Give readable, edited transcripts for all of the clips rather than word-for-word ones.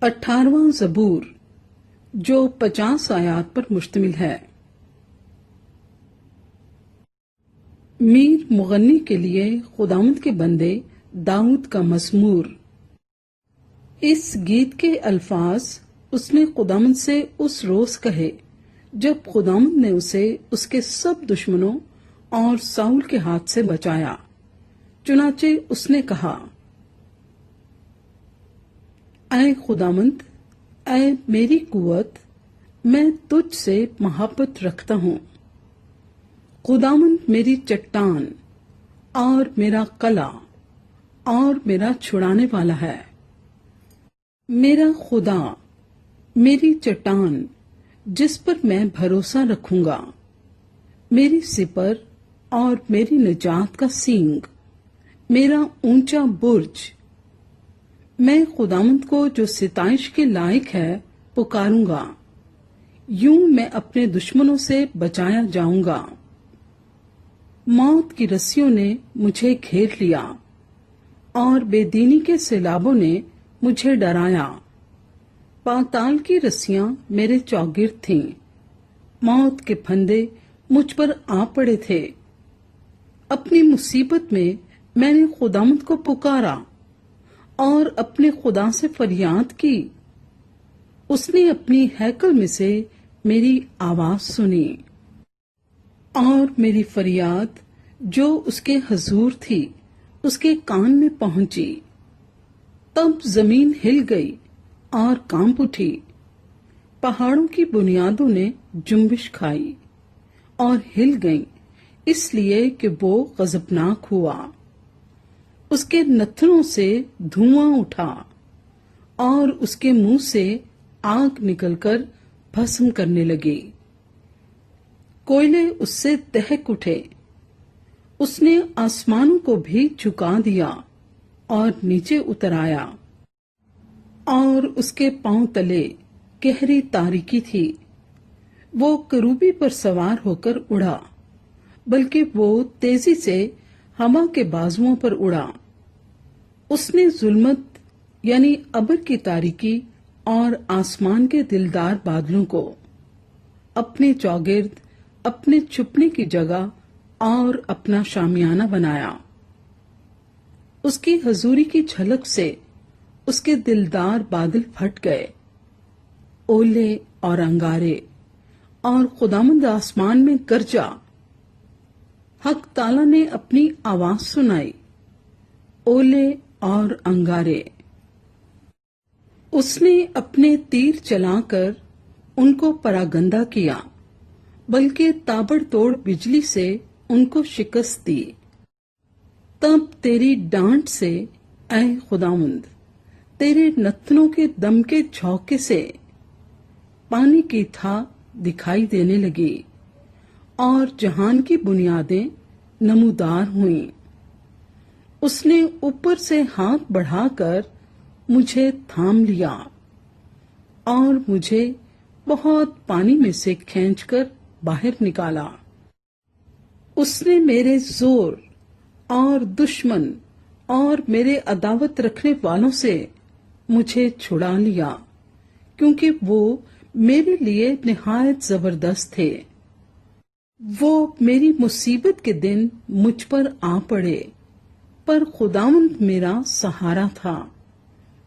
18واں زبور جو 50 آیات پر مشتمل ہے۔ میر مغنی کے لیے خداوند کے بندے داؤد کا مزمور۔ اس گیت کے الفاظ اس نے خداوند سے اس روز کہے جب خداوند نے اسے اس کے سب دشمنوں اور ساؤل کے ہاتھ سے بچایا۔ چنانچہ اس نے کہا، اے خداوند، اے میری قوت، میں تجھ سے محبت رکھتا ہوں۔ خداوند میری چٹان اور میرا قلعہ اور میرا چھڑانے والا ہے۔ میرا خدا، میری چٹان جس پر میں بھروسہ رکھوں گا، میری سپر اور میری نجات کا سینگ، میرا اونچا برج۔ میں خداوند کو جو ستائش کے لائق ہے پکاروں گا، یوں میں اپنے دشمنوں سے بچایا جاؤں گا۔ موت کی رسیوں نے مجھے گھیر لیا اور بے دینی کے سیلابوں نے مجھے ڈرایا۔ پاتال کی رسیاں میرے چوگرد تھیں، موت کے پھندے مجھ پر آ پڑے تھے۔ اپنی مصیبت میں نے خداوند کو پکارا اور اپنے خدا سے فریاد کی۔ اس نے اپنی ہیکل میں سے میری آواز سنی اور میری فریاد جو اس کے حضور تھی اس کے کان میں پہنچی۔ تب زمین ہل گئی اور کانپ اٹھی، پہاڑوں کی بنیادوں نے جنبش کھائی اور ہل گئیں، اس لیے کہ وہ غضبناک ہوا۔ اس کے نتھنوں سے دھواں اٹھا اور اس کے منہ سے آگ نکل کر بھسم کرنے لگی۔ کوئلے اس سے دہک اٹھے۔ اس نے آسمانوں کو بھی جھکا دیا اور نیچے اتر آیا، اور اس کے پاؤں تلے گہری تاریکی تھی۔ وہ کروبی پر سوار ہو کر اڑا، بلکہ وہ تیزی سے ہوا کے بازوؤں پر اڑا۔ اس نے ظلمت یعنی ابر کی تاریکی اور آسمان کے دلدار بادلوں کو اپنے چوگرد، اپنے چھپنے کی جگہ اور اپنا شامیانہ بنایا۔ اس کی حضوری کی جھلک سے اس کے دلدار بادل پھٹ گئے، اولے اور انگارے، اور خداوند آسمان میں گرجا۔ حق تعالی نے اپنی آواز سنائی، اولے اور انگارے۔ اس نے اپنے تیر چلا کر ان کو پراگندہ کیا، بلکہ تابڑ توڑ بجلی سے ان کو شکست دی۔ تب تیری ڈانٹ سے، اے خداوند، تیرے نتنوں کے دم کے جھونکے سے پانی کی تھا دکھائی دینے لگی اور جہان کی بنیادیں نمودار ہوئیں۔ اس نے اوپر سے ہاتھ بڑھا کر مجھے تھام لیا اور مجھے بہت پانی میں سے کھینچ کر باہر نکالا۔ اس نے میرے زور اور دشمن اور میرے عداوت رکھنے والوں سے مجھے چھڑا لیا، کیونکہ وہ میرے لیے نہایت زبردست تھے۔ وہ میری مصیبت کے دن مجھ پر آ پڑے، پر خداوند میرا سہارا تھا۔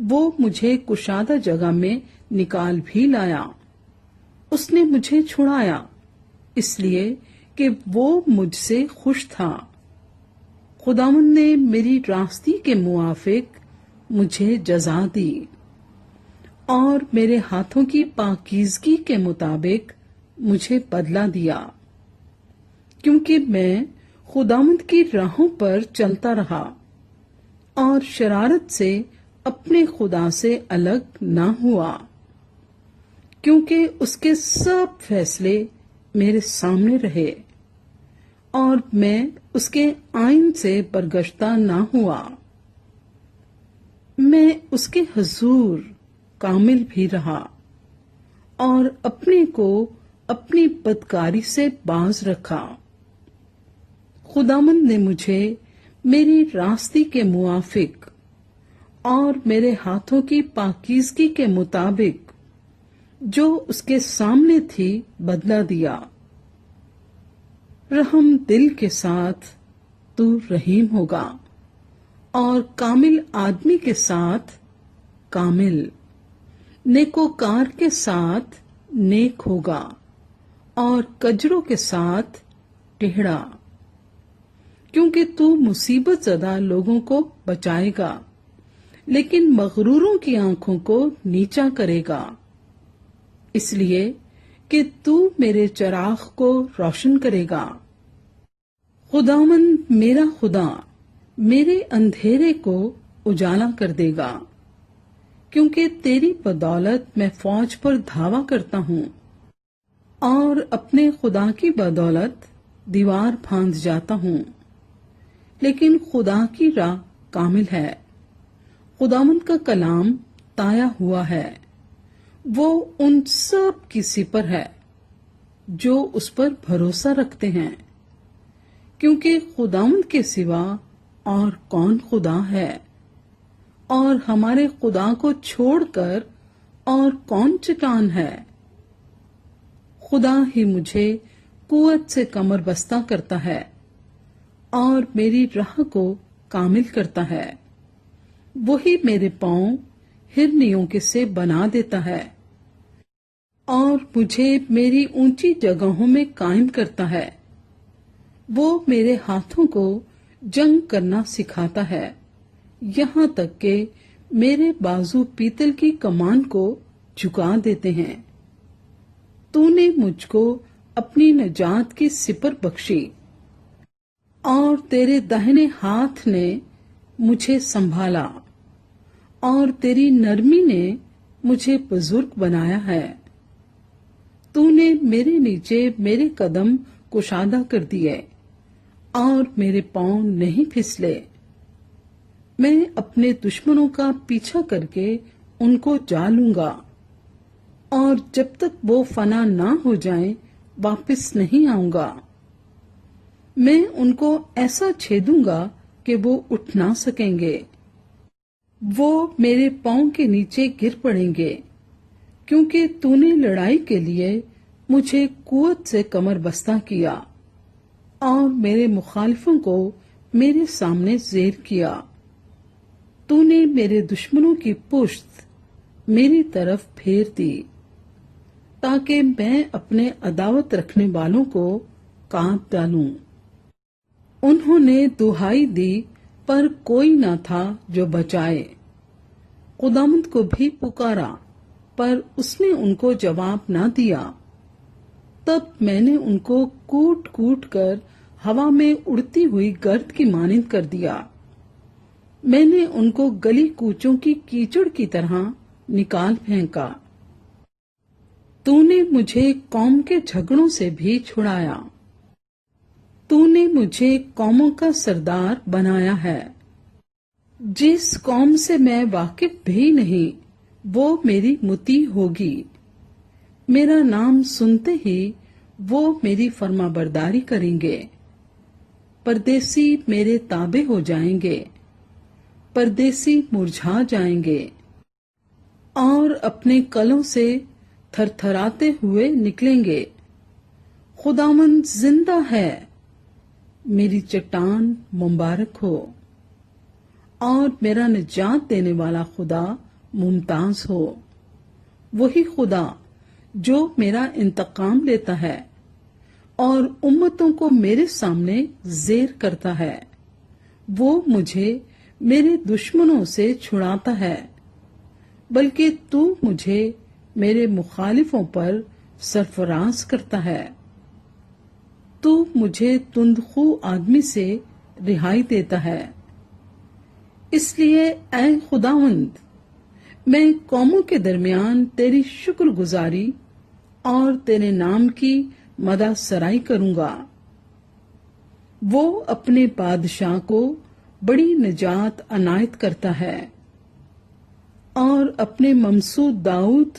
وہ مجھے کشادہ جگہ میں نکال بھی لایا۔ اس نے مجھے چھڑایا، اس لیے کہ وہ مجھ سے خوش تھا۔ خداوند نے میری راستی کے موافق مجھے جزا دی اور میرے ہاتھوں کی پاکیزگی کے مطابق مجھے بدلہ دیا، کیونکہ میں خداوند کی راہوں پر چلتا رہا اور شرارت سے اپنے خدا سے الگ نہ ہوا، کیونکہ اس کے سب فیصلے میرے سامنے رہے اور میں اس کے آئین سے برگشتہ نہ ہوا۔ میں اس کے حضور کامل بھی رہا اور اپنے کو اپنی بدکاری سے باز رکھا۔ خداوند نے مجھے میری راستی کے موافق اور میرے ہاتھوں کی پاکیزگی کے مطابق جو اس کے سامنے تھی بدلہ دیا۔ رحم دل کے ساتھ تو رحیم ہوگا، اور کامل آدمی کے ساتھ کامل، نیکوکار کے ساتھ نیک ہوگا، اور کجروں کے ساتھ ٹیڑھا، کیونکہ تو مصیبت زدہ لوگوں کو بچائے گا، لیکن مغروروں کی آنکھوں کو نیچا کرے گا، اس لیے کہ تو میرے چراغ کو روشن کرے گا۔ خداوند میرا خدا میرے اندھیرے کو اجالا کر دے گا، کیونکہ تیری بدولت میں فوج پر دھاوا کرتا ہوں، اور اپنے خدا کی بدولت دیوار پھاند جاتا ہوں۔ لیکن خدا کی راہ کامل ہے، خداوند کا کلام تایا ہوا ہے، وہ ان سب کی سپر ہے جو اس پر بھروسہ رکھتے ہیں، کیونکہ خداوند کے سوا اور کون خدا ہے، اور ہمارے خدا کو چھوڑ کر اور کون چٹان ہے۔ خدا ہی مجھے قوت سے کمر بستہ کرتا ہے اور میری راہ کو کامل کرتا ہے۔ وہی میرے پاؤں ہرنیوں کے سے بنا دیتا ہے، اور مجھے میری اونچی جگہوں میں قائم کرتا ہے۔ وہ میرے ہاتھوں کو جنگ کرنا سکھاتا ہے، یہاں تک کہ میرے بازو پیتل کی کمان کو جھکا دیتے ہیں۔ تو نے مجھ کو اپنی نجات کی سپر بخشی، اور تیرے داہنے ہاتھ نے مجھے سنبھالا، اور تیری نرمی نے مجھے بزرگ بنایا ہے۔ تو نے میرے نیچے میرے قدم کشادہ کر دیے، اور میرے پاؤں نہیں پھسلے۔ میں اپنے دشمنوں کا پیچھا کر کے ان کو جا لوں گا، اور جب تک وہ فنا نہ ہو جائیں واپس نہیں آؤں گا۔ میں ان کو ایسا چھیدوں گا کہ وہ اٹھ نہ سکیں گے، وہ میرے پاؤں کے نیچے گر پڑیں گے، کیونکہ تو نے لڑائی کے لیے مجھے قوت سے کمر بستہ کیا، اور میرے مخالفوں کو میرے سامنے زیر کیا۔ تو نے میرے دشمنوں کی پشت میری طرف پھیر دی، تاکہ میں اپنے عداوت رکھنے والوں کو کاٹ ڈالوں۔ انہوں نے دہائی دی پر کوئی نہ تھا جو بچائے، خداوند کو بھی پکارا پر اس نے ان کو جواب نہ دیا۔ تب میں نے ان کو کوٹ کوٹ کر ہوا میں اڑتی ہوئی گرد کی مانند کر دیا، میں نے ان کو گلی کوچوں کی کیچڑ کی طرح نکال پھینکا۔ تو نے مجھے قوم کے جھگڑوں سے بھی چھڑایا، تو نے مجھے قوموں کا سردار بنایا ہے۔ جس قوم سے میں واقف بھی نہیں وہ میری مطیع ہوگی، میرا نام سنتے ہی وہ میری فرما برداری کریں گے۔ پردیسی میرے تابع ہو جائیں گے، پردیسی مرجھا جائیں گے، اور اپنے کلوں سے تھر تھراتے ہوئے نکلیں گے۔ خداوند زندہ ہے، میری چٹان مبارک ہو، اور میرا نجات دینے والا خدا ممتاز ہو۔ وہی خدا جو میرا انتقام لیتا ہے اور امتوں کو میرے سامنے زیر کرتا ہے، وہ مجھے میرے دشمنوں سے چھڑاتا ہے، بلکہ تو مجھے میرے مخالفوں پر سرفراز کرتا ہے۔ تو مجھے تندخو آدمی سے رہائی دیتا ہے۔ اس لیے اے خداوند، میں قوموں کے درمیان تیری شکر گزاری اور تیرے نام کی مدح سرائی کروں گا۔ وہ اپنے بادشاہ کو بڑی نجات عنایت کرتا ہے، اور اپنے ممسود داؤد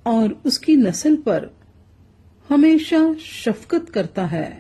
اور اس کی نسل پر ہمیشہ شفقت کرتا ہے۔